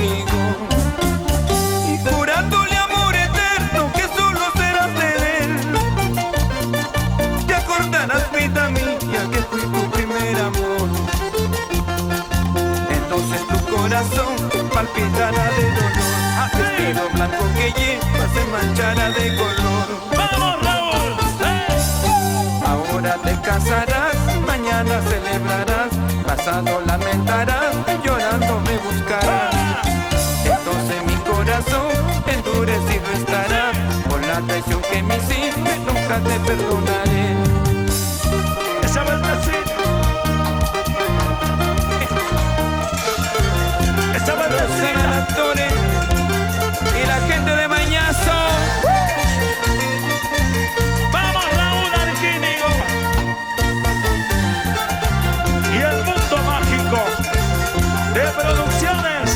conmigo. Y jurándole amor eterno que solo serás de él. Te acordarás, vida mía, que fui tu primer amor. Entonces tu corazón palpitará de dolor. El vestido blanco que llevas se manchará de color. ¡Vamos, Raúl! Ahora te casarás, mañana celebrarás, pasado lamentarás, llorando me buscarás. Entonces mi corazón endurecido estará por la traición que me hiciste, nunca te perdonaré. Esa verdecita. Esa verdecita. Actores y la gente de Mañazo. Vamos, Raúl Arquínigo. Y el mundo mágico de producciones.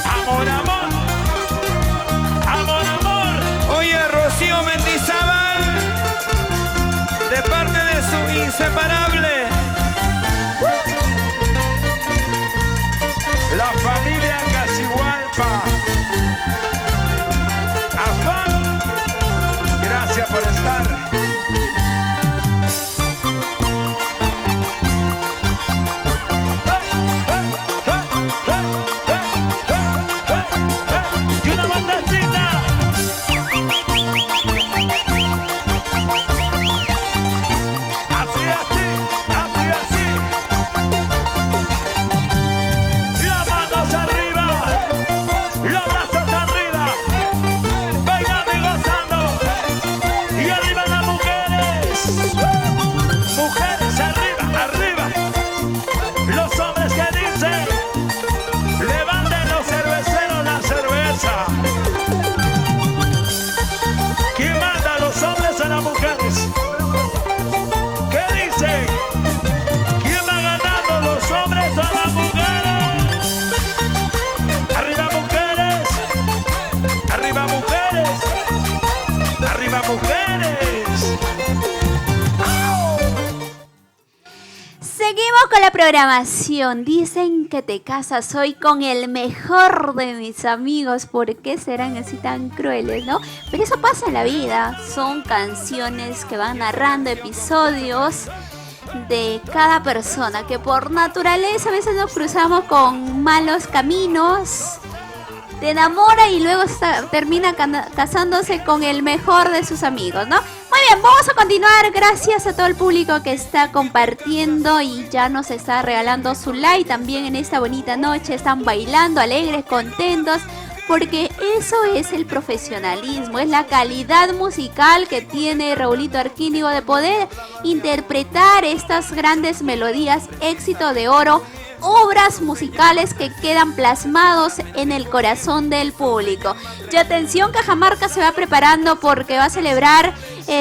Amor, amor. Amor, amor. Oye, Rocío Mendizábal, de parte de su inseparable. La familia Casihualpa. Afán. Gracias por estar. Y una bandecita. Así, así, así, así. Las manos arriba, los brazos arriba, bailando y gozando. Y arriba las mujeres, mujeres arriba, arriba. Los hombres que dicen, levanten los cerveceros la cerveza. ¿Quién manda a los hombres a las mujeres? ¿Qué dicen? ¿Quién va ganando, los hombres o las mujeres? Arriba mujeres, arriba mujeres, arriba mujeres. ¡Au! Seguimos con la programación. Dicen que te casas hoy con el mejor de mis amigos. ¿Por qué serán así tan crueles, no? Pero eso pasa en la vida. Son canciones que van narrando episodios de cada persona, que por naturaleza a veces nos cruzamos con malos caminos. Te enamora y luego termina casándose con el mejor de sus amigos, ¿no? Muy bien, vamos a continuar. Gracias a todo el público que está compartiendo y ya nos está regalando su like también en esta bonita noche. Están bailando alegres, contentos, porque eso es el profesionalismo, es la calidad musical que tiene Raulito Arquínigo de poder interpretar estas grandes melodías, éxito de oro, obras musicales que quedan plasmados en el corazón del público. Y atención, Cajamarca se va preparando porque va a celebrar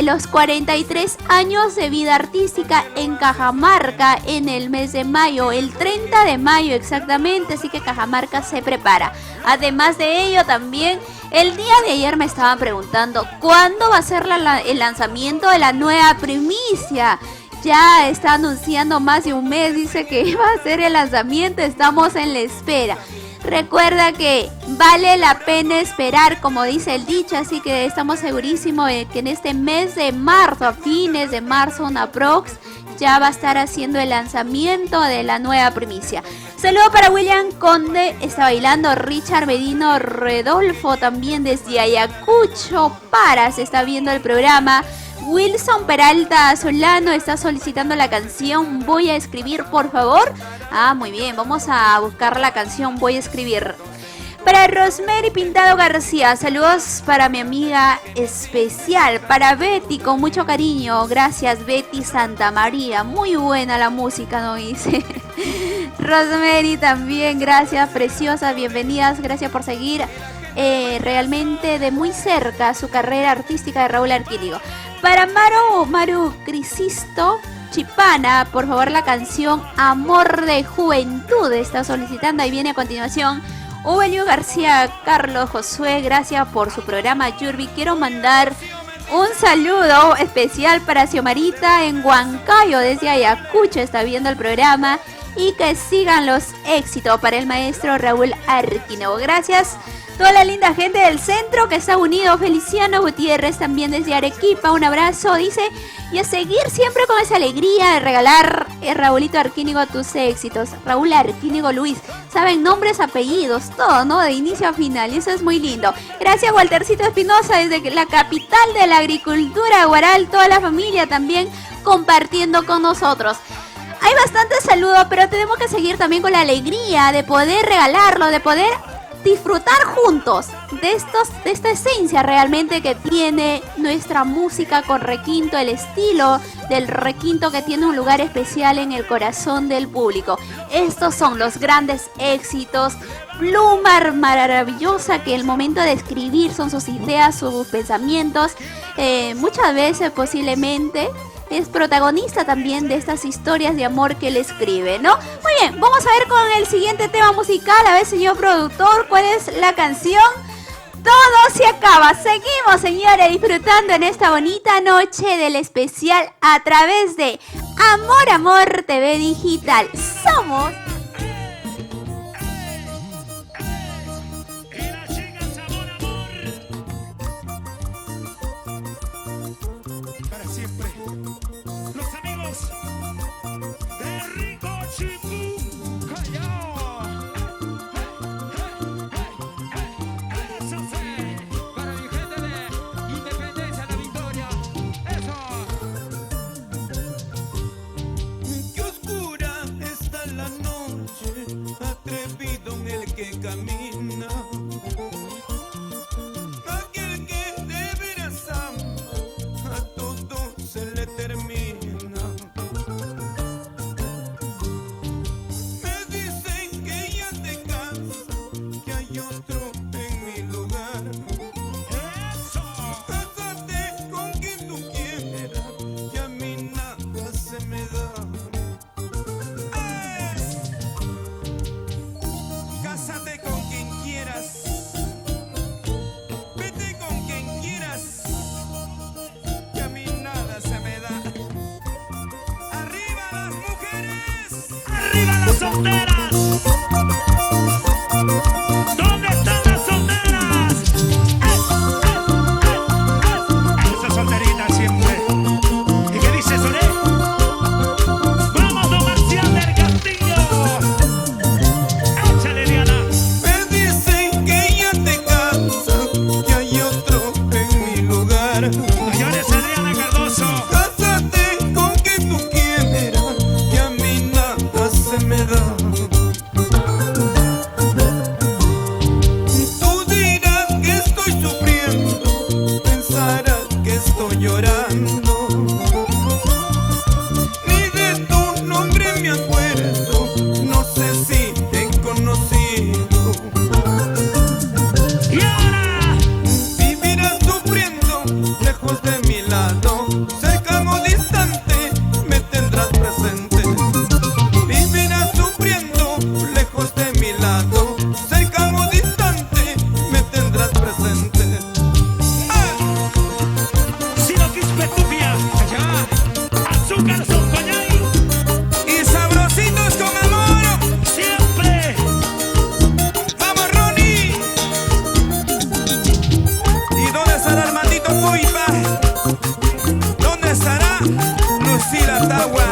los 43 años de vida artística en Cajamarca en el mes de mayo, el 30 de mayo exactamente, así que Cajamarca se prepara. Además de ello, también el día de ayer me estaban preguntando ¿cuándo va a ser el lanzamiento de la nueva primicia? Ya está anunciando más de un mes, dice que va a ser el lanzamiento, estamos en la espera. Recuerda que vale la pena esperar, como dice el dicho, así que estamos segurísimos de que en este mes de marzo, a fines de marzo, una prox, ya va a estar haciendo el lanzamiento de la nueva primicia. Saludo para William Conde, está bailando Richard Medino Redolfo, también desde Ayacucho, se está viendo el programa. Wilson Peralta Solano está solicitando la canción Voy a escribir, por favor. Muy bien, vamos a buscar la canción Voy a escribir. Para Rosemary Pintado García, saludos para mi amiga especial, para Betty, con mucho cariño. Gracias, Betty Santa María. Muy buena la música, ¿no? Dice Rosemary también, gracias, preciosas, bienvenidas, gracias por seguir realmente de muy cerca su carrera artística de Raúl Arquínigo. Para Maru Crisisto Chipana, por favor, la canción Amor de Juventud está solicitando. Ahí viene a continuación Uvelio García Carlos Josué, gracias por su programa, Yurbi. Quiero mandar un saludo especial para Xiomarita en Huancayo, desde Ayacucho está viendo el programa. y que sigan los éxitos para el maestro Raúl Arquínego. Gracias. Toda la linda gente del centro que está unido. Feliciano Gutiérrez también desde Arequipa. Un abrazo. Dice, y a seguir siempre con esa alegría de regalar, Raúlito Arquínego, tus éxitos. Raúl Arquínego Luis. Saben nombres, apellidos, todo, ¿no? De inicio a final. Y eso es muy lindo. Gracias, Waltercito Espinosa, desde la capital de la agricultura, Huaral. Toda la familia también compartiendo con nosotros. Hay bastantes saludos, pero tenemos que seguir también con la alegría de poder regalarlo, de poder disfrutar juntos de esta esencia realmente que tiene nuestra música con requinto, el estilo del requinto que tiene un lugar especial en el corazón del público. Estos son los grandes éxitos, pluma maravillosa que el momento de escribir son sus ideas, sus pensamientos, muchas veces posiblemente es protagonista también de estas historias de amor que él escribe, ¿no? Muy bien, vamos a ver con el siguiente tema musical. A ver, señor productor, ¿cuál es la canción? Todo se acaba. Seguimos, señores, disfrutando en esta bonita noche del especial a través de Amor Amor TV Digital. Somos... camina, aquel que de veras ama, a todo se le termina. Me dicen que ya te cansas, que hay otro en mi lugar. Cásate con quien tú quieras, que a mí nada se me da. Cásate con quien quieras, vete con quien quieras, que a mí nada se me da. ¡Arriba las mujeres! ¡Arriba las solteras! ¿Dónde están las solteras? Esas solteritas siempre. ¿Y qué dice Solé? ¡Vamos, don Marcial del Castillo! Señores, Adriana Cardoso. Cásate con quien tú quieras, que a mí nada se me da. Tú dirás que estoy sufriendo, pensarás que estoy llorando. Ni de tu nombre me acuerdo, no sé si te he conocido. Y ahora vivirás sufriendo lejos de mi lado, cerca o distante, me tendrás presente. Vivirás sufriendo lejos de mi lado, cerca o distante, me tendrás presente. si lo quispe cupia, azúcar son coñay, Y sabrositos con amor, siempre. vamos Ronnie. ¿Y dónde estará Armandito Cuipa? ¿Dónde estará Lucila Tagua?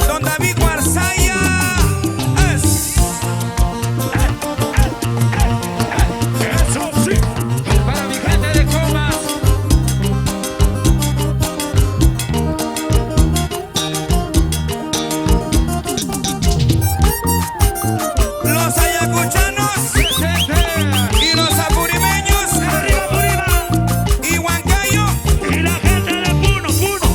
Don David Guarzaya. Eso sí. Para mi gente de Comas, Los ayacuchanos y los apurimeños Arriba, arriba. y Huancayo. Y la gente de Puno, Puno.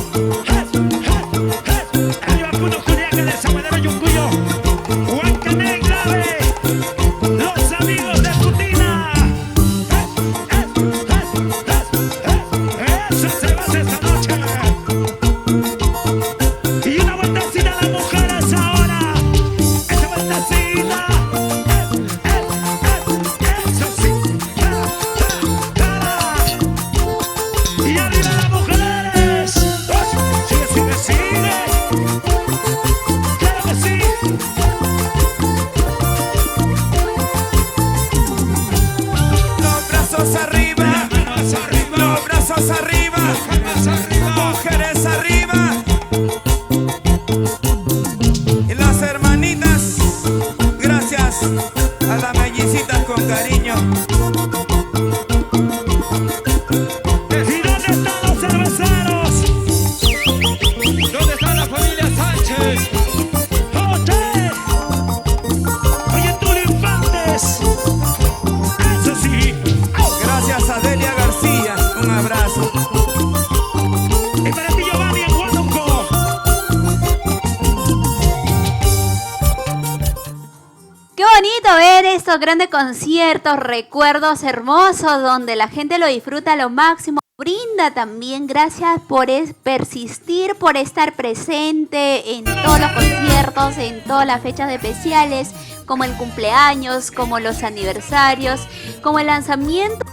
estos grandes conciertos, recuerdos hermosos donde la gente lo disfruta a lo máximo. Brinda también gracias por persistir, por estar presente en todos los conciertos, en todas las fechas especiales, como el cumpleaños, como los aniversarios, como el lanzamiento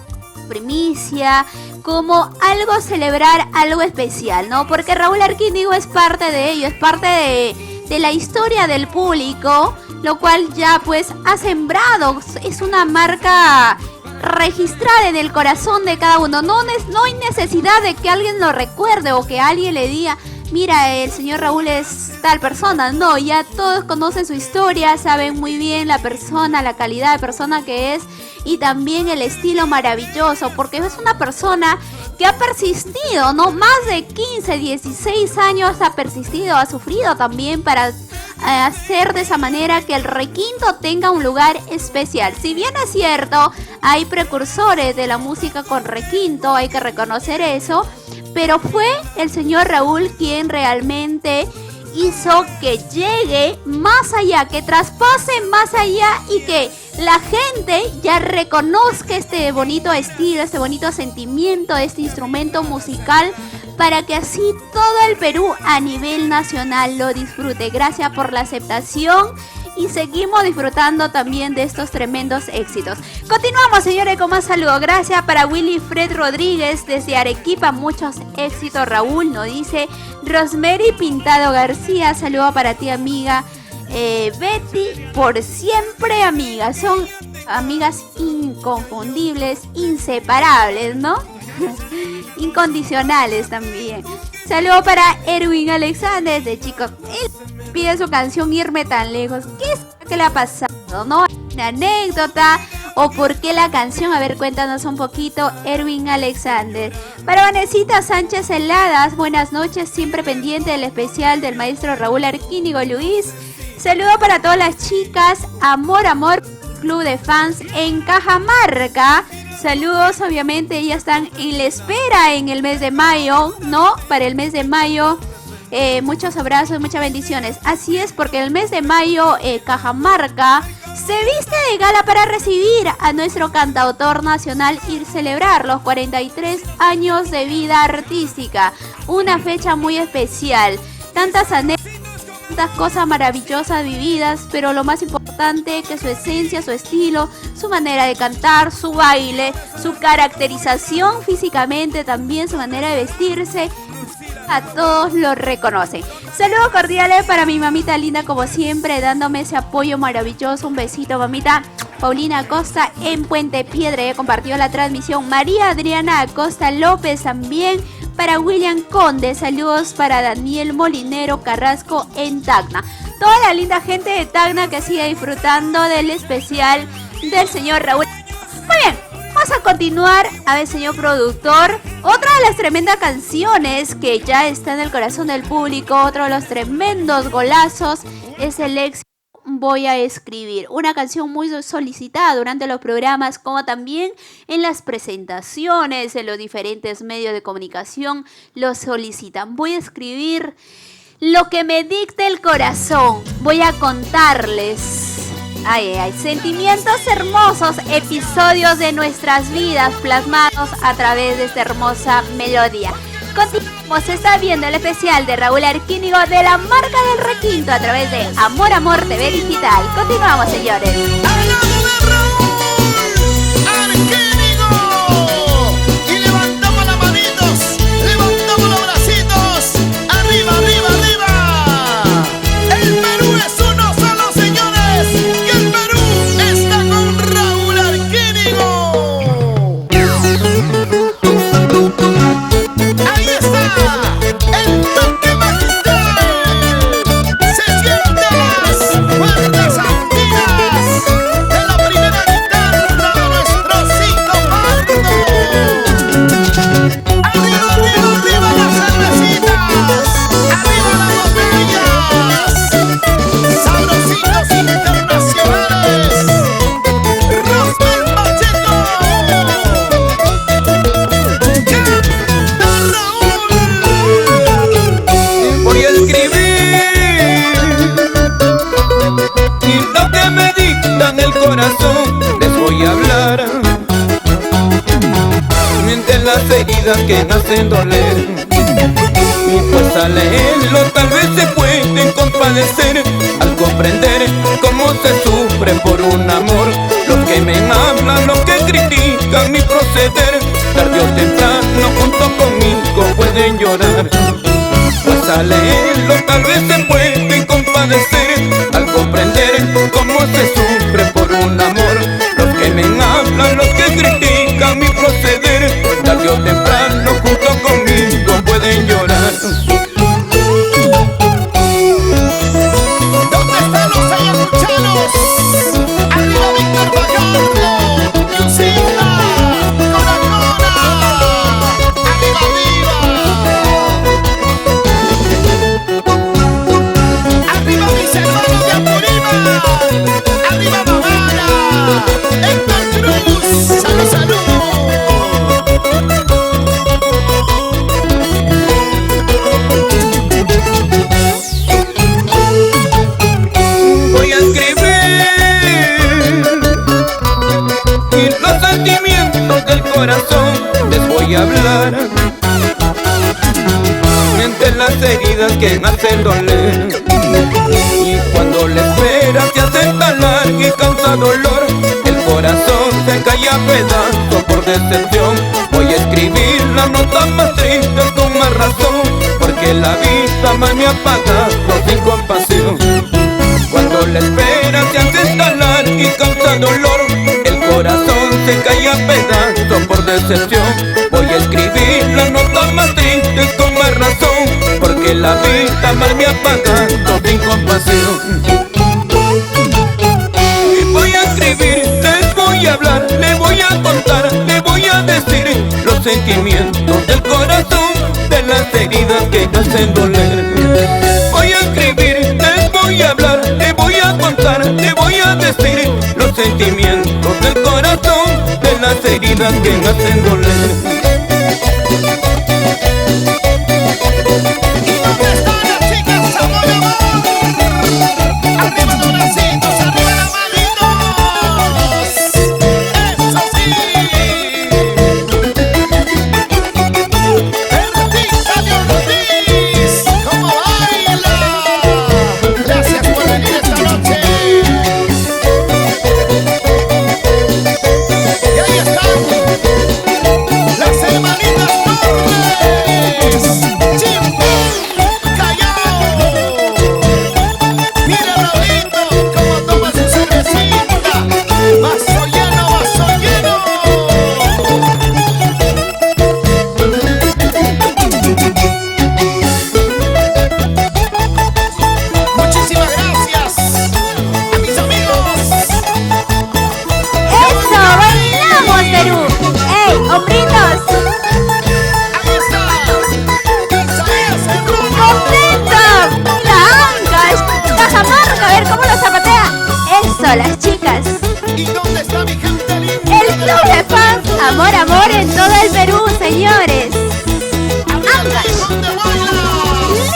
primicia, como algo celebrar algo especial, ¿no? Porque Raúl Arquínigo es parte de ello, es parte de la historia del público, lo cual ya pues ha sembrado, es una marca registrada en el corazón de cada uno. No hay necesidad de que alguien lo recuerde o que alguien le diga, mira, el señor Raúl es tal persona. No, ya todos conocen su historia, saben muy bien la persona, la calidad de persona que es y también el estilo maravilloso, porque es una persona que ha persistido, ¿no? Más de 15, 16 años ha persistido, ha sufrido también para hacer de esa manera que el requinto tenga un lugar especial. Si bien es cierto, hay precursores de la música con requinto, hay que reconocer eso, pero fue el señor Raúl quien realmente hizo que llegue más allá, que traspase más allá y que la gente ya reconozca este bonito estilo, este bonito sentimiento, este instrumento musical, para que así todo el Perú a nivel nacional lo disfrute. Gracias por la aceptación y seguimos disfrutando también de estos tremendos éxitos. Continuamos, señores, con más saludos. Gracias para Willy Fred Rodríguez desde Arequipa. Muchos éxitos, Raúl, nos dice Rosemary Pintado García. Saludo para ti, amiga. Betty, por siempre amigas. Son amigas inconfundibles, inseparables, ¿no? Incondicionales también. Saludo para Erwin Alexander de Chicos. Él pide su canción Irme Tan Lejos. ¿Qué le ha pasado, no? ¿Una anécdota o por qué la canción? A ver, cuéntanos un poquito, Erwin Alexander. Para Vanesita Sánchez Heladas, buenas noches, siempre pendiente del especial del maestro Raúl Arquínigo Luis. Saludo para todas las chicas. Amor, amor, club de fans en Cajamarca. Saludos, obviamente, ya están en la espera en el mes de mayo, ¿no? Para el mes de mayo, muchos abrazos, muchas bendiciones. Así es, porque el mes de mayo, Cajamarca se viste de gala para recibir a nuestro cantautor nacional y celebrar los 43 años de vida artística. Una fecha muy especial. Tantas anécdotas, tantas cosas maravillosas vividas, pero lo más importante que su esencia, su estilo, su manera de cantar, su baile, su caracterización físicamente, también su manera de vestirse, a todos lo reconocen. Saludos cordiales para mi mamita linda, como siempre, dándome ese apoyo maravilloso. Un besito, mamita. Paulina Acosta en Puente Piedra, ya compartió la transmisión. María Adriana Acosta López también. Para William Conde, saludos para Daniel Molinero Carrasco en Tacna. Toda la linda gente de Tacna que sigue disfrutando del especial del señor Raúl. Muy bien, vamos a continuar. A ver, señor productor, otra de las tremendas canciones que ya está en el corazón del público, otro de los tremendos golazos, es el éxito Voy a Escribir. Una canción muy solicitada durante los programas, como también en las presentaciones, en los diferentes medios de comunicación lo solicitan. Voy a escribir lo que me dicte el corazón. Voy a contarles sentimientos hermosos, episodios de nuestras vidas plasmados a través de esta hermosa melodía. Continuamos, está viendo el especial de Raúl Arquínigo de la marca del requinto a través de Amor Amor TV Digital. Continuamos, señores. Y levantamos las manitos, levantamos los bracitos, arriba, arriba, arriba. El Perú es uno solo, señores, y el Perú está con Raúl Arquínigo. Ahí está, el toque magistral. Se sienten las fuertes andinas. heridas que me hacen doler. Y pues al leerlo tal vez se pueden compadecer al comprender cómo se sufre por un amor. Los que me hablan, los que critican mi proceder, tarde o temprano junto conmigo pueden llorar. Pues al leerlo tal vez se pueden compadecer al comprender cómo se sufre por un amor. Los que me hablan, los que critican mi proceder, tarde o temprano junto conmigo pueden llorar. ¿Dónde están los ayacuchanos? Arriba Víctor Fajardo, Yusita, Coracona, arriba, arriba. Arriba mis hermanos de Apurímac, arriba Mamara, Héctor Cruz, salud, salud. Voy a escribir y los sentimientos del corazón les voy a hablar. Entre las heridas que me hacen doler, y cuando la espera se hace tan larga y causa dolor, el corazón se cae a pedazos por decepción. Voy a escribir las notas más tristes con más razón, porque la vida más me ha pagado sin compasión. Cuando la espera se hace tan larga y causa dolor, el corazón se cae a pedazos por decepción. Voy a escribir las notas más tristes con más razón, porque la vida mal me ha pagado sin compasión. Y voy a escribir, les voy a hablar, les voy a contar, les voy a decir los sentimientos del corazón, de las heridas que me hacen doler. Voy a escribir, les voy a hablar, les voy a contar, les voy a decir los sentimientos del corazón, de las heridas que me hacen doler. ¿Y dónde están las chicas? Amor, amor. Arriba los bracitos, arriba las manitos. Eso sí. Bertita de Ortiz, ¿cómo baila? Gracias por venir esta noche. Y ahí están las hermanitas Torres. Mira Raulito cómo toma su cervecita. Vaso lleno, vaso lleno. Muchísimas gracias a mis amigos. ¡Eso! ¡Bailamos, Perú! ¡Ey, hombritos! Ahí está Isaías Serrano. ¡Contento! ¡La Ancash! ¡Cajamarca! A ver cómo lo zapatea. ¡Eso, las chicas! ¿Y dónde está mi gente linda? El club de fans Amor, Amor en todo el Perú, señores. Ancash ¿Dónde baila?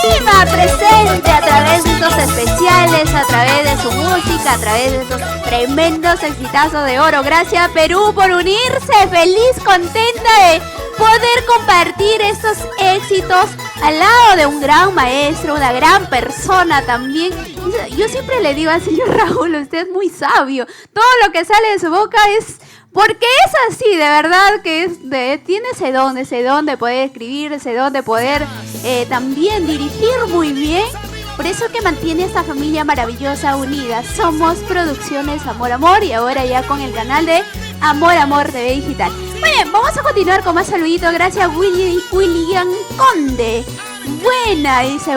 Lima presente a través de estos especiales, a través de su música, a través de estos tremendos exitazos de oro. Gracias, Perú, por unirse. Feliz, contenta de poder compartir estos éxitos al lado de un gran maestro, una gran persona también. Yo siempre le digo al señor Raúl, usted es muy sabio. Todo lo que sale de su boca es porque es así, de verdad que tiene ese don de poder escribir, ese don de poder también dirigir muy bien. Por eso que mantiene esta familia maravillosa unida. Somos Producciones Amor Amor y ahora ya con el canal de Amor Amor TV Digital. Muy bien, vamos a continuar con más saluditos. Gracias William Conde. Buena, dice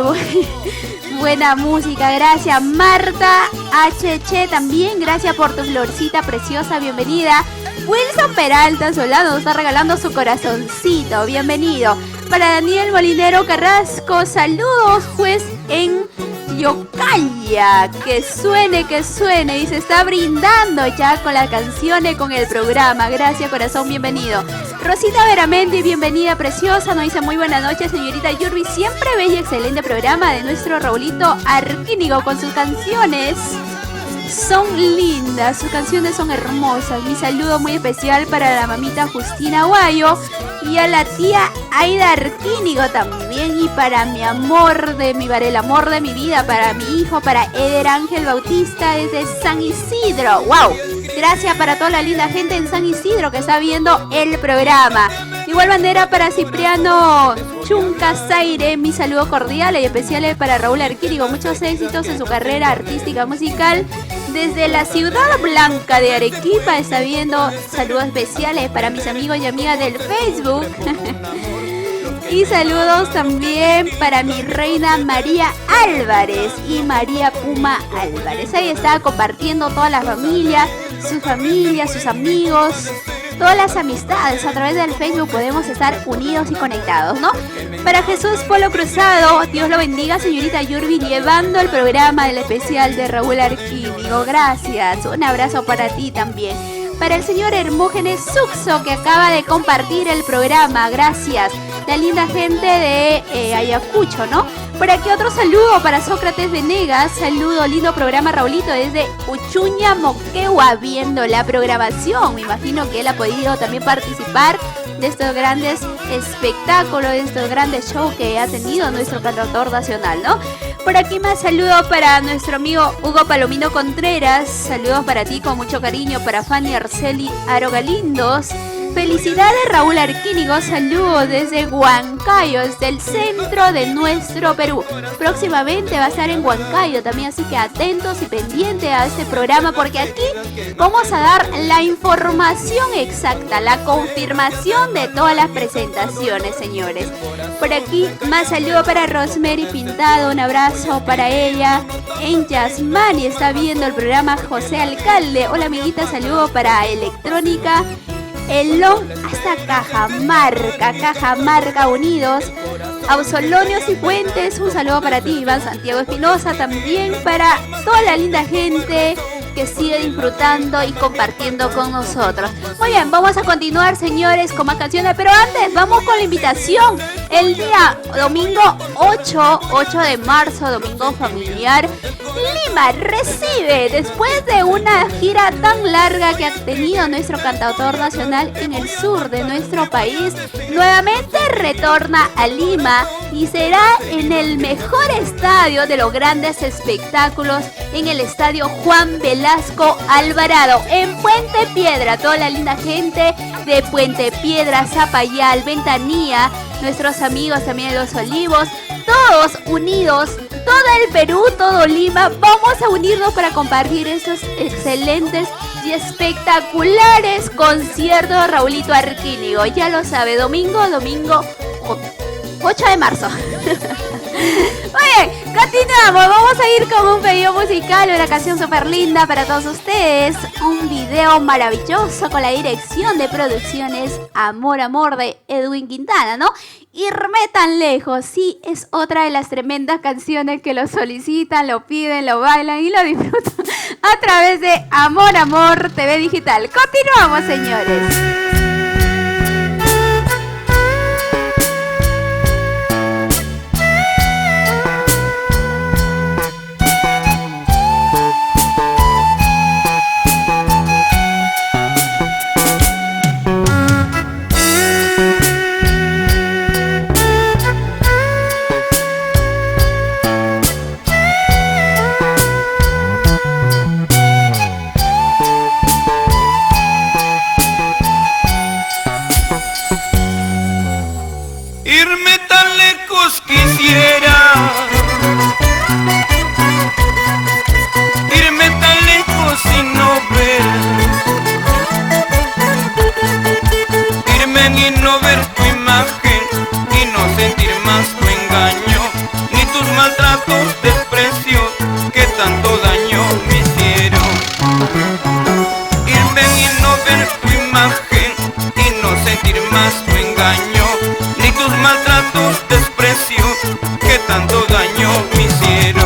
buena música, gracias Marta HC también, gracias por tu florcita preciosa, bienvenida. Wilson Peralta Solano nos está regalando su corazoncito, bienvenido. Para Daniel Molinero Carrasco, saludos juez en Yocaya, que suene, y se está brindando ya con las canciones, con el programa. Gracias corazón, bienvenido. Rosita Veramendi, bienvenida preciosa, nos dice muy buenas noches señorita Yurbi, siempre bello y excelente programa de nuestro Raulito Arquínigo con sus canciones. son lindas, sus canciones son hermosas. Mi saludo muy especial para la mamita Justina Guayo y a la tía Aida Arquínigo también, y para mi amor para el amor de mi vida, para mi hijo, para Eder Ángel Bautista desde San Isidro. ¡Wow! Gracias para toda la linda gente en San Isidro que está viendo el programa. Igual bandera para Cipriano Chuncasaire, mi saludo cordial y especiales para Raúl Arquírigo. Muchos éxitos en su carrera artística musical. Desde la ciudad blanca de Arequipa está viendo saludos especiales para mis amigos y amigas del Facebook. Y saludos también para mi reina María Álvarez y María Puma Álvarez. Ahí está compartiendo toda la familia, sus amigos, todas las amistades. A través del Facebook podemos estar unidos y conectados, ¿no? Para Jesús Polo Cruzado, Dios lo bendiga, señorita Yurbi, llevando el programa del especial de Raúl Arquínigo. Gracias. Un abrazo para ti también. Para el señor Hermógenes Suxo, que acaba de compartir el programa. Gracias. La linda gente de Ayacucho, ¿no? Por aquí otro saludo para Sócrates Venegas. Saludo, lindo programa, Raulito, desde Uchuña, Moquegua, viendo la programación. Me imagino que él ha podido también participar de estos grandes espectáculos, de estos grandes shows que ha tenido nuestro cantautor nacional, ¿no? Por aquí más saludos para nuestro amigo Hugo Palomino Contreras. Saludos para ti con mucho cariño, para Fanny Arceli Aro Galindos. Felicidades, Raúl Arquínigo. Saludos desde Huancayo, desde el centro de nuestro Perú. Próximamente va a estar en Huancayo también, así que atentos y pendientes a este programa, porque aquí vamos a dar la información exacta, la confirmación de todas las presentaciones, señores. Por aquí más saludo para Rosemary Pintado, un abrazo para ella. En Yasmani está viendo el programa José Alcalde. Hola, amiguita, saludo para Electrónica Elón hasta Cajamarca Unidos. Ausolonios y Puentes, un saludo para ti, Iván Santiago Espinosa, también para toda la linda gente que sigue disfrutando y compartiendo con nosotros. Muy bien, vamos a continuar, señores, con más canciones, pero antes vamos con la invitación. El día domingo 8 de marzo, domingo familiar, Lima recibe, después de una gira tan larga que ha tenido nuestro cantautor nacional en el sur de nuestro país, nuevamente retorna a Lima y será en el mejor estadio de los grandes espectáculos, en el estadio Juan Velasco Alvarado, en Puente Piedra. Toda la linda gente de Puente Piedra, Zapayal, Ventanilla, nuestros amigos también de Los Olivos, todos unidos, todo el Perú, todo Lima, vamos a unirnos para compartir estos excelentes y espectaculares conciertos de Raulito Arquínigo. Ya lo sabe, domingo 8 de marzo. Muy bien, continuamos. Vamos a ir con un pedido musical, una canción súper linda para todos ustedes. Un video maravilloso con la dirección de producciones Amor de Edwin Quintana, ¿no? Irme tan lejos, sí, es otra de las tremendas canciones que lo solicitan, lo piden, lo bailan y lo disfrutan a través de Amor TV Digital. Continuamos, señores. Irme tan lejos quisiera, irme tan lejos y no ver, irme y no ver tu imagen y no sentir más tu engaño, ni tus maltratos, desprecios que tanto daño me hicieron. Irme y no ver tu imagen y no sentir más tu engaño, ni tus maltratos, desprecios que tanto daño me hicieron.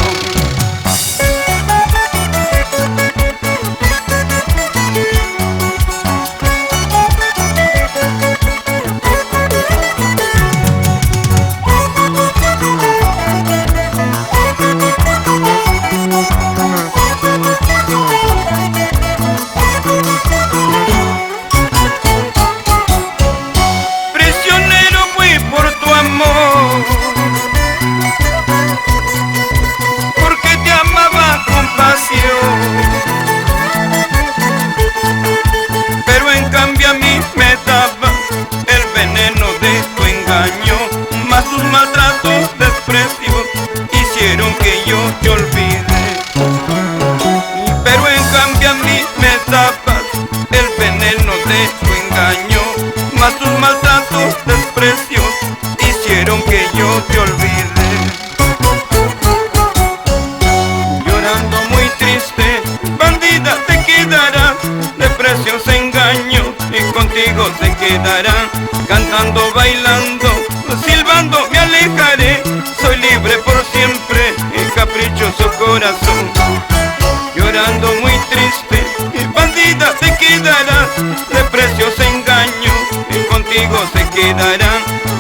quedará,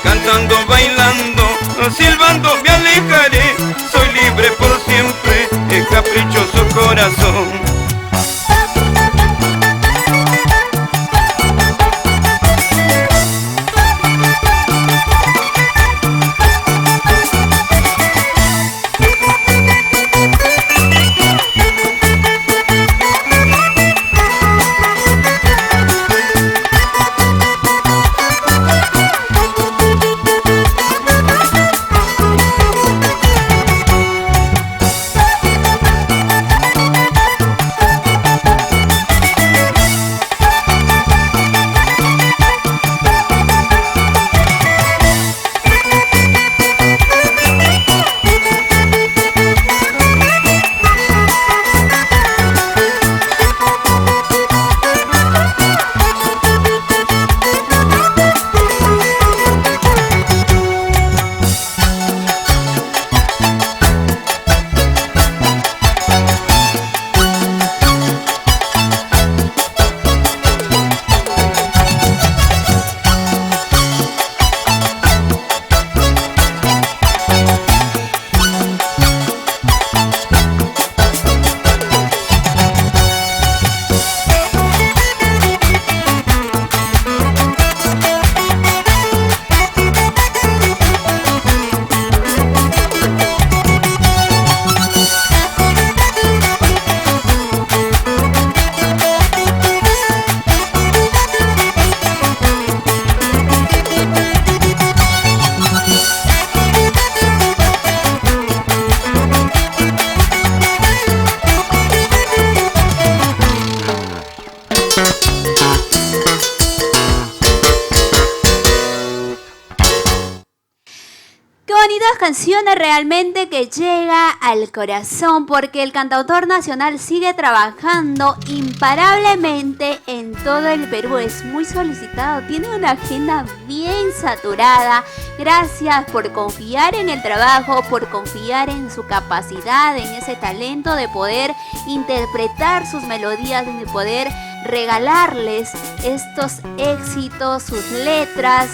cantando, bailando, silbando me alejaré. Soy libre por siempre, el caprichoso corazón. Canciones realmente que llega al corazón, porque el cantautor nacional sigue trabajando imparablemente en todo el Perú. Es muy solicitado, tiene una agenda bien saturada. Gracias por confiar en el trabajo, por confiar en su capacidad, en ese talento de poder interpretar sus melodías, de poder regalarles estos éxitos, sus letras,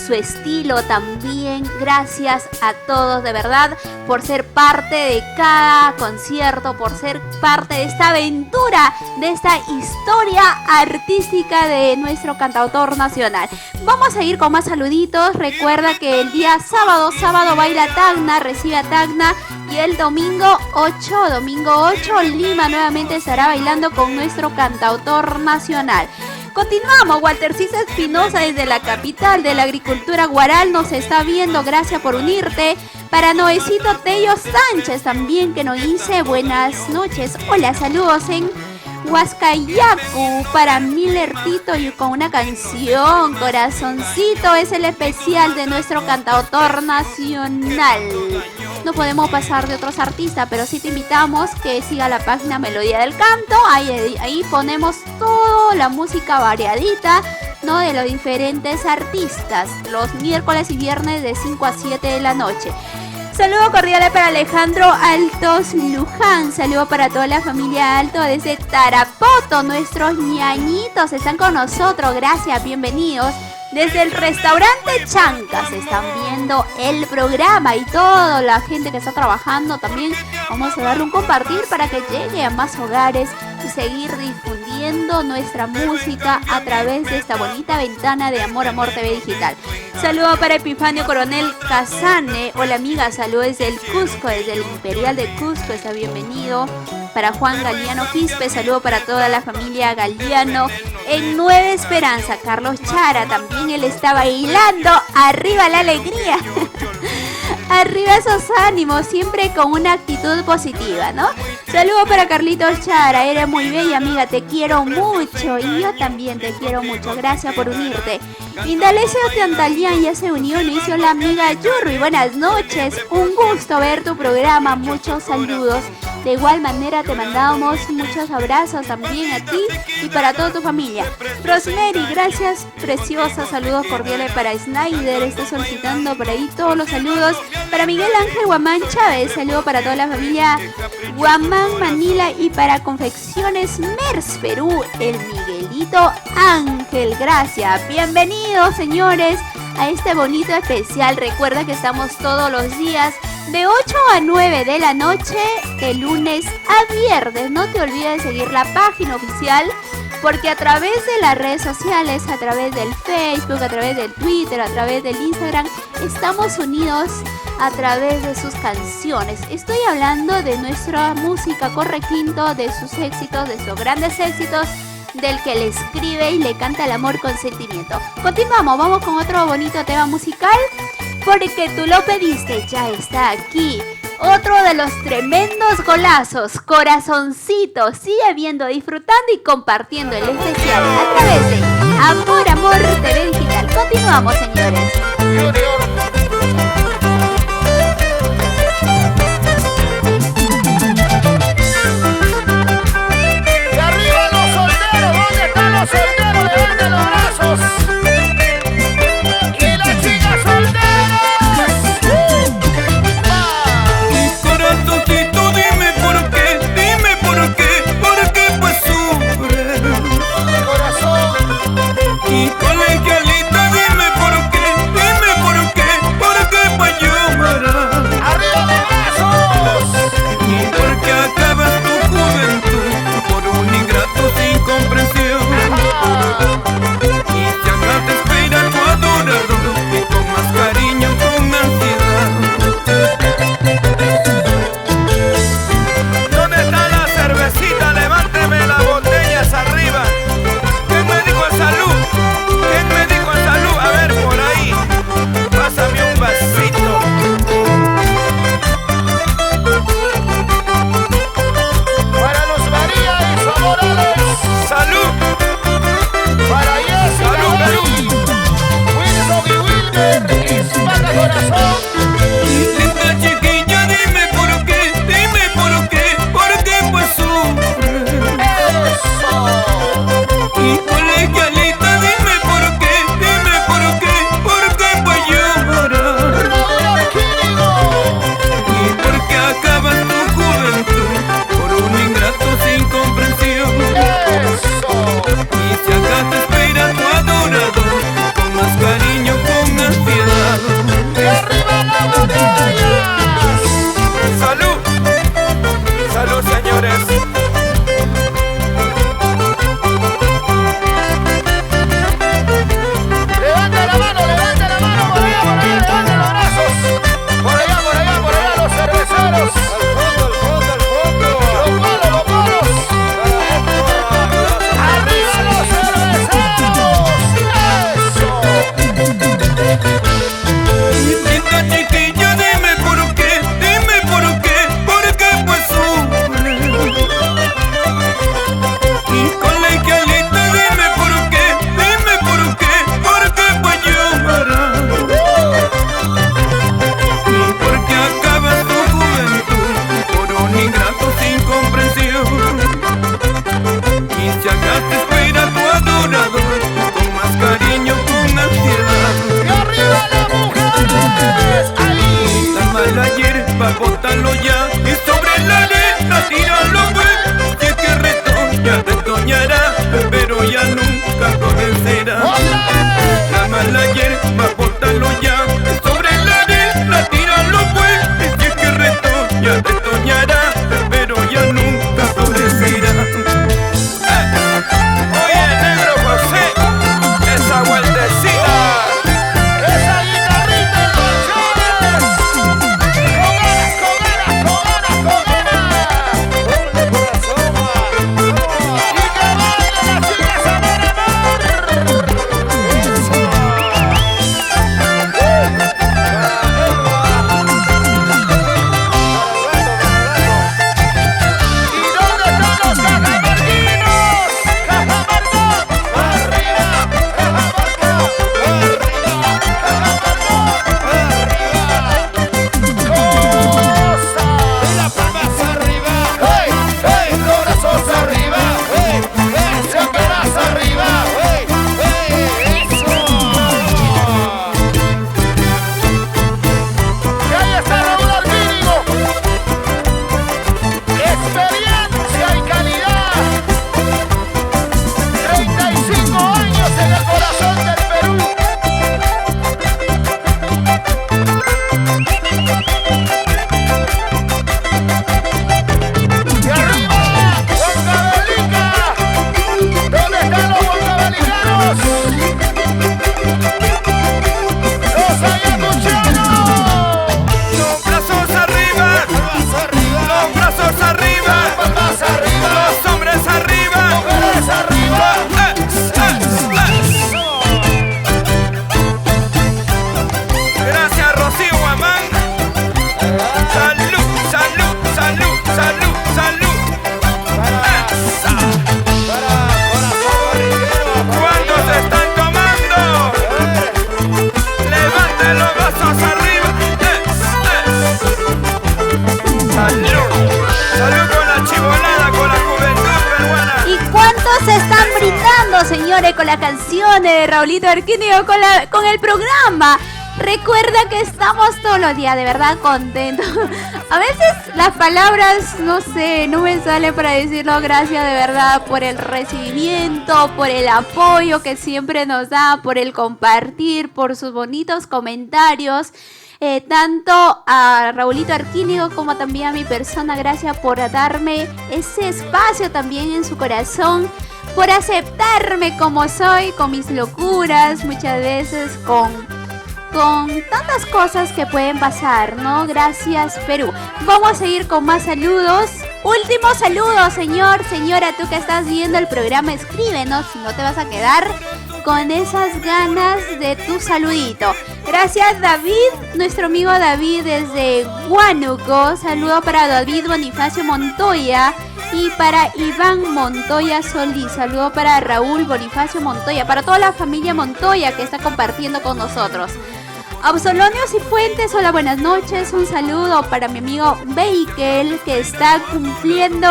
su estilo también. Gracias a todos de verdad por ser parte de cada concierto, por ser parte de esta aventura, de esta historia artística de nuestro cantautor nacional. Vamos a ir con más saluditos. Recuerda que el día sábado baila Tacna, recibe a Tacna, y el domingo 8, Lima nuevamente estará bailando con nuestro cantautor nacional. Continuamos. Waltercito Espinosa desde la capital de la agricultura Guaral nos está viendo. Gracias por unirte. Para Noecito Tello Sánchez también, que nos dice buenas noches. Hola, saludos en Huascayacu. Para Millertito y con una canción, Corazoncito, es el especial de nuestro cantautor nacional. No podemos pasar de otros artistas, pero sí te invitamos que siga la página Melodía del Canto. Ahí ponemos toda la música variadita, ¿no?, de los diferentes artistas, los miércoles y viernes de 5 a 7 de la noche. Saludos cordiales para Alejandro Altos Luján. Saludos para toda la familia Alto desde Tarapoto. Nuestros ñañitos están con nosotros. Gracias, bienvenidos. Desde el restaurante Chancas están viendo el programa, y toda la gente que está trabajando también. Vamos a darle un compartir para que llegue a más hogares y seguir difundiendo nuestra música a través de esta bonita ventana de Amor TV Digital. Saludos para Epifanio Coronel Casane. Hola amiga, saludos desde el Cusco, desde el Imperial de Cusco, está bienvenido. Para Juan Galeano Quispe, saludo para toda la familia Galeano. En Nueva Esperanza, Carlos Chara, también él está bailando. Arriba la alegría. Arriba esos ánimos, siempre con una actitud positiva, ¿no? Saludos para Carlitos Chara, eres muy bella amiga, te quiero mucho. Y yo también te quiero mucho, gracias por unirte. Indalecio Tantalian ya se unió, le hizo la amiga Yurri. Buenas noches, un gusto ver tu programa, muchos saludos. De igual manera te mandamos muchos abrazos también a ti y para toda tu familia. Rosemary, gracias, preciosa, saludos cordiales para Snyder, está solicitando por ahí todos los saludos. Para Miguel Ángel Guamán Chávez, saludo para toda la familia Guamán Manila, y para Confecciones Mers Perú, el Miguelito Ángel, gracias, bienvenido. bienvenidos, señores, a este bonito especial. Recuerda que estamos todos los días de 8 a 9 de la noche, de lunes a viernes. No te olvides de seguir la página oficial, porque a través de las redes sociales, a través del Facebook, a través del Twitter, a través del Instagram, estamos unidos a través de sus canciones. Estoy hablando de nuestra música Correquinto, de sus éxitos, de sus grandes éxitos, del que le escribe y le canta el amor con sentimiento. Continuamos, vamos con otro bonito tema musical, porque tú lo pediste, ya está aquí. Otro de los tremendos golazos, Corazoncito. Sigue viendo, disfrutando y compartiendo el especial a través de Amor, Amor TV Digital. Continuamos, señores. Y arriba los solteros, ¿dónde están los solteros? Levanten los brazos. Y las chicas solteras. Corazoncito, dime por qué pues sufres. Corazón. Y colegialita, dime por qué pues llorar. Arriba los brazos. Y porque acabas tu juventud por un ingrato sin comprensión. Y ya no te espera tu adorador, y con más cariño, con ansiedad. ¿Dónde está la cervecita? Levánteme las botellas arriba. ¿Quién me dijo salud? ¿Quién me dijo salud? A ver, por ahí. Pásame un vasito. Para Luz María y su amor Alex. ¡Salud! Para Jessica. ¡Salud, Perú! Wilson y Wilmer. Y Paca Corazón. Linda chiquilla, dime por qué pues sufres. Eso. Y colegialita, dime por qué pues llorar. Raúl Arquínigo. Y porque acabas tu juventud por un ingrato sin comprensión. Eso. Y si acá te espera tu adorador, con más cariño, con ansiedad. Y arriba las botellas. ¡Salud! ¡Salud, señores! Levanta la mano, por allá, levanten los brazos. Por allá, los cerveceros. Al fondo. Los palos. Arriba los cerveceros. Eso. Linda chiquilla, dime por qué pues sufres. Y colegialita, dime por qué pues llorar. Y porque acabas tu juventud por un ingrato sin comprensión. Y si acá te espera tu adorador, con más cariño, con ansiedad. Y arriba las mujeres. Ahí. La mala hierba, bótalo ya, y sobre la arena tíralo pues. Si es que retoña, retoñará, pero ya nunca florecerá. La mala hierba, bótalo ya, y sobre la arena tíralo pues. Si es que retoña, retoñará, pero ya nunca florecerá. Oye, negro José, esa vueltecita. Esa guitarrita en los chones. Con ganas. Y que bailen las chicas amor, amor. Eso. todos se están brindando, señores, con las canciones de Raulito Arquínigo, con el programa. Recuerda que estamos todos los días de verdad contentos. A veces las palabras, no sé, no me salen para decirlo. Gracias de verdad por el recibimiento, por el apoyo que siempre nos da, por el compartir, por sus bonitos comentarios. Tanto a Raulito Arquínigo como también a mi persona. Gracias por darme ese espacio también en su corazón, por aceptarme como soy, con mis locuras, muchas veces con tantas cosas que pueden pasar, ¿no? Gracias, Perú. Vamos a seguir con más saludos. Último saludo, señora, tú que estás viendo el programa, escríbenos si no te vas a quedar con esas ganas de tu saludito. Gracias, David, nuestro amigo David desde Huánuco. Saludo para David Bonifacio Montoya y para Iván Montoya Solís. Saludo para Raúl Bonifacio Montoya, para toda la familia Montoya que está compartiendo con nosotros. Absolonio Cifuentes, hola, buenas noches. Un saludo para mi amigo Beikel, que está cumpliendo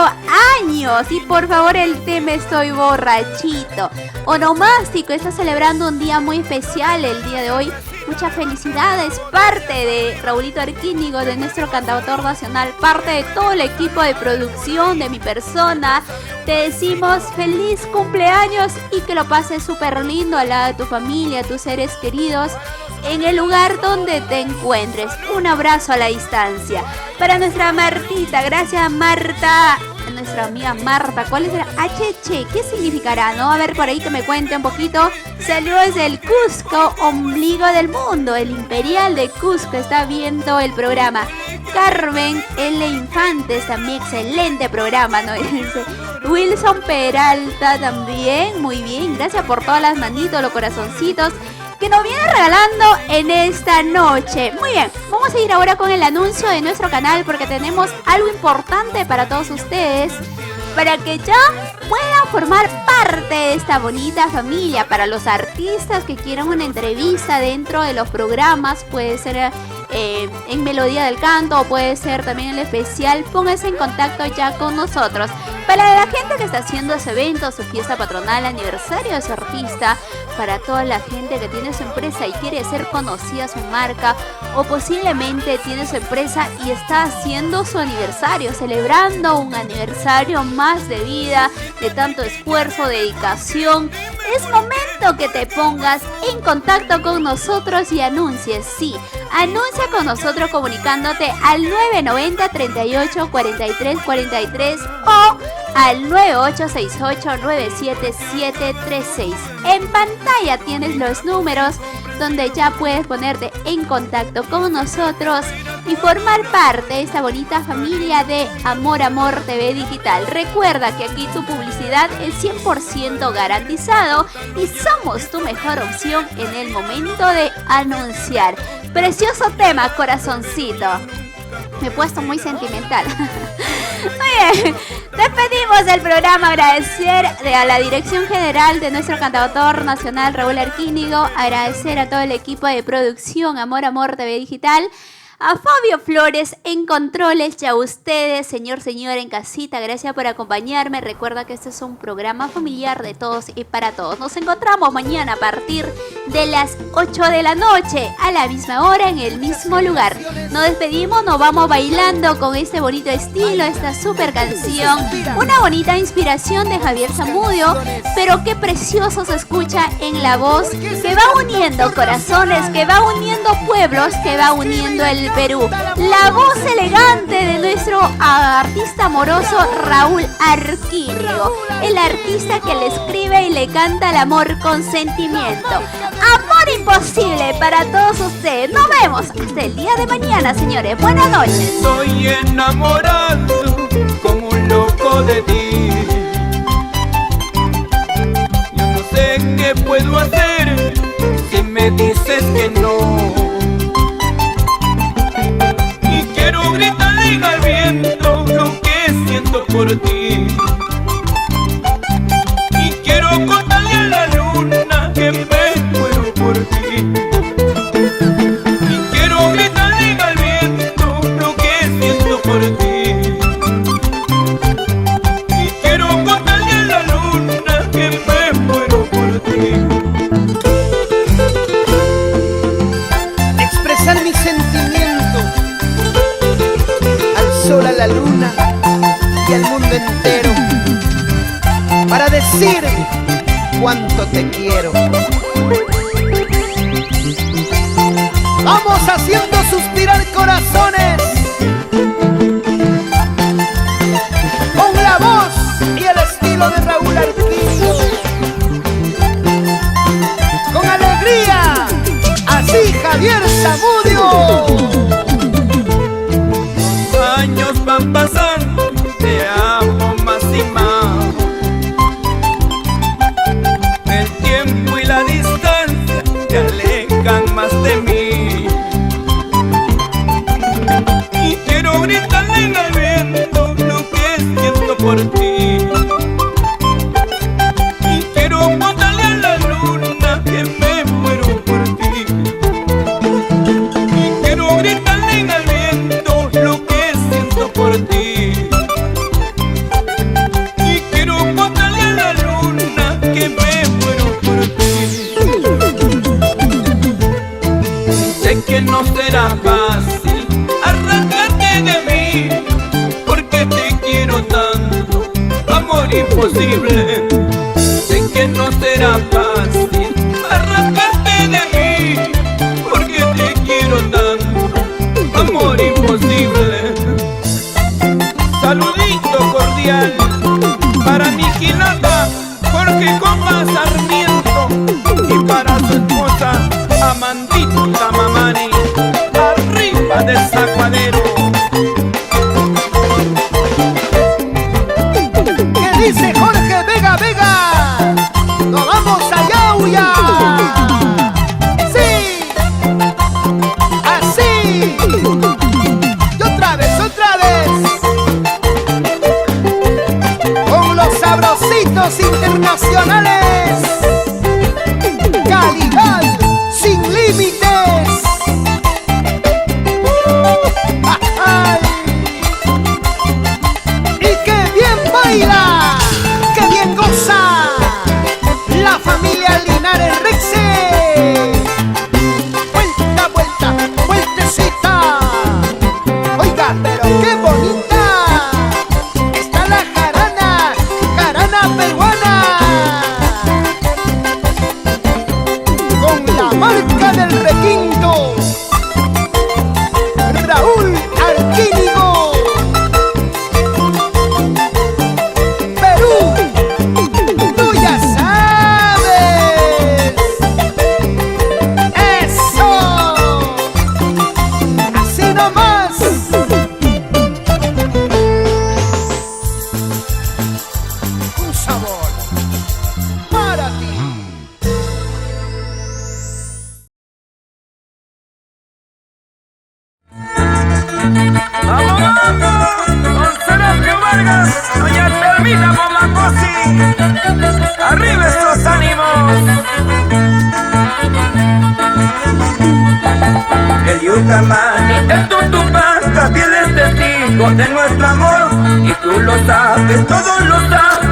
años. Y por favor, el tema Estoy Borrachito. Onomástico está celebrando un día muy especial el día de hoy. Muchas felicidades, parte de Raulito Arquínigo, de nuestro cantautor nacional, parte de todo el equipo de producción, de mi persona. Te decimos feliz cumpleaños y que lo pases súper lindo al lado de tu familia, tus seres queridos, en el lugar donde te encuentres. Un abrazo a la distancia. Para nuestra Martita, gracias Marta, a nuestra amiga Marta. ¿Cuál es el HC? ¿Qué significará, no? A ver, por ahí que me cuente un poquito. Saludos del Cusco, ombligo del mundo. El Imperial de Cusco está viendo el programa. Carmen L. Infantes, también excelente programa, ¿no? Wilson Peralta también, muy bien. Gracias por todas las manitos, los corazoncitos que nos viene regalando en esta noche. Muy bien, vamos a ir ahora con el anuncio de nuestro canal porque tenemos algo importante para todos ustedes, para que ya puedan formar parte de esta bonita familia. Para los artistas que quieran una entrevista dentro de los programas, puede ser en Melodía del Canto o puede ser también en el especial, pónganse en contacto ya con nosotros. Para la gente que está haciendo ese evento, su fiesta patronal, aniversario de su artista, para toda la gente que tiene su empresa y quiere ser conocida su marca, o posiblemente tiene su empresa y está haciendo su aniversario, celebrando un aniversario más de vida, de tanto esfuerzo, dedicación, es momento que te pongas en contacto con nosotros y anuncies. Sí, anuncia con nosotros comunicándote al 990 38 43 43 o al 9868 97736. En pantalla tienes los números donde ya puedes ponerte en contacto con nosotros y formar parte de esta bonita familia de Amor TV Digital. Recuerda que aquí tu publicidad es 100% garantizado y somos tu mejor opción en el momento de anunciar. Precioso tema, corazoncito. Me he puesto muy sentimental. Muy bien, despedimos del programa. Agradecer a la dirección general de nuestro cantautor nacional Raúl Arquínigo. Agradecer a todo el equipo de producción Amor TV Digital. A Fabio Flores en controles y a ustedes, señora en casita, gracias por acompañarme. Recuerda que este es un programa familiar de todos y para todos. Nos encontramos mañana a partir de las 8 de la noche, a la misma hora, en el mismo lugar. Nos despedimos, nos vamos bailando con este bonito estilo, esta super canción. Una bonita inspiración de Javier Zamudio, pero qué precioso se escucha en la voz que va uniendo corazones, que va uniendo pueblos, que va uniendo el Perú. La voz elegante de nuestro artista amoroso Raúl Arquínigo, el artista que le escribe y le canta el amor con sentimiento. Amor imposible para todos ustedes. Nos vemos hasta el día de mañana, señores. Buenas noches. Estoy enamorado como un loco de ti. Yo no sé qué puedo hacer si me dices que no. Quiero gritarle al viento lo que siento por ti. Y quiero contarle a la luna que me muero por ti. Y quiero gritarle al viento lo que siento por ti. Y quiero contarle a la luna y el mundo entero para decir cuánto te quiero. Vamos haciendo suspirar corazones con la voz y el estilo de Raúl Arquillo. Con alegría, así Javier Zamudio. Años van pasando, te amo más y más. El tiempo y la distancia te alejan más de mí. Y quiero gritarle en el viento lo que siento por ti. Y quiero contarle a la luna que me muero por ti. Y quiero gritarle en el viento lo que siento por ti. Y quiero contarle a la luna que me muero por ti. Sé que no será fácil arrancarte de mí, porque te quiero tanto, amor imposible. Sé que no será fácil arrancarte de mí, porque te quiero tanto, amor imposible. Saludito cordial para mi Quilata, Jorge Coma Sarmiento, y para su esposa Amandita Mamani, arriba del Zaguadero. ¿Qué dice Jorge Vega Vega? ¡Nos vamos a Yauya! ¡Sí! ¡Así! ¡Y otra vez, otra vez! Con los sabrositos internacionales. Calidad sin límites. ¡Ay! ¡Y qué bien baila! ¡Qué bien goza! La familia Linares Rexe. Vuelta, vuelta, vueltecita. Oiga, pero qué bonita está la jarana, jarana peruana. Con la marca del requinto, Raúl Arquínigo. Perú, tú ya sabes. Eso, así nomás. Un sabor para ti. ¡Vamos, vamos! Don Serapio Vargas, doña Termina Momacosi, ¡arriba estos ánimos! El Yucamán y el Tutupaca, fieles testigos de nuestro amor, y tú lo sabes, todos lo saben.